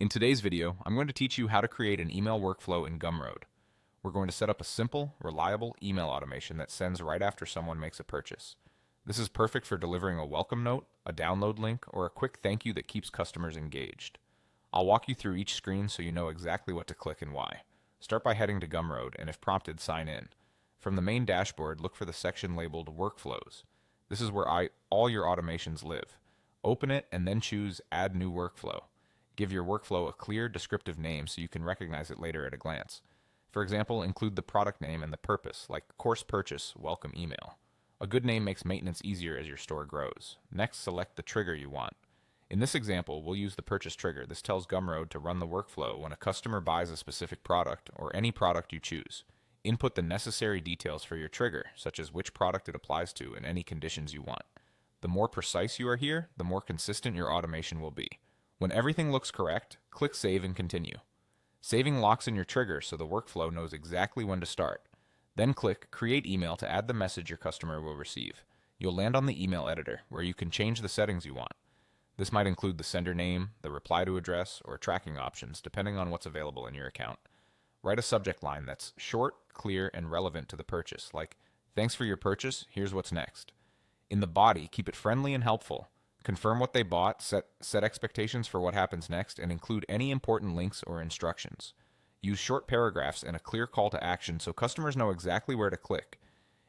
In today's video, I'm going to teach you how to create an email workflow in Gumroad. We're going to set up a simple, reliable email automation that sends right after someone makes a purchase. This is perfect for delivering a welcome note, a download link, or a quick thank you that keeps customers engaged. I'll walk you through each screen so you know exactly what to click and why. Start by heading to Gumroad, and if prompted, sign in. From the main dashboard, look for the section labeled Workflows. This is where all your automations live. Open it and then choose Add New Workflow. Give your workflow a clear, descriptive name so you can recognize it later at a glance. For example, include the product name and the purpose, like Course Purchase, Welcome Email. A good name makes maintenance easier as your store grows. Next, select the trigger you want. In this example, we'll use the purchase trigger. This tells Gumroad to run the workflow when a customer buys a specific product or any product you choose. Input the necessary details for your trigger, such as which product it applies to and any conditions you want. The more precise you are here, the more consistent your automation will be. When everything looks correct, click Save and Continue. Saving locks in your trigger so the workflow knows exactly when to start. Then click Create Email to add the message your customer will receive. You'll land on the email editor, where you can change the settings you want. This might include the sender name, the reply to address, or tracking options, depending on what's available in your account. Write a subject line that's short, clear, and relevant to the purchase, like, "Thanks for your purchase, here's what's next." In the body, keep it friendly and helpful. Confirm what they bought, set expectations for what happens next, and include any important links or instructions. Use short paragraphs and a clear call to action so customers know exactly where to click.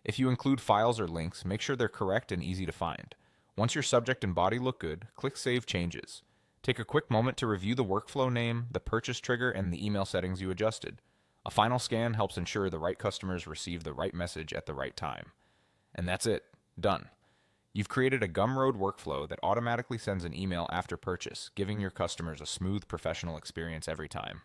If you include files or links, make sure they're correct and easy to find. Once your subject and body look good, click Save Changes. Take a quick moment to review the workflow name, the purchase trigger, and the email settings you adjusted. A final scan helps ensure the right customers receive the right message at the right time. And that's it. Done. You've created a Gumroad workflow that automatically sends an email after purchase, giving your customers a smooth, professional experience every time.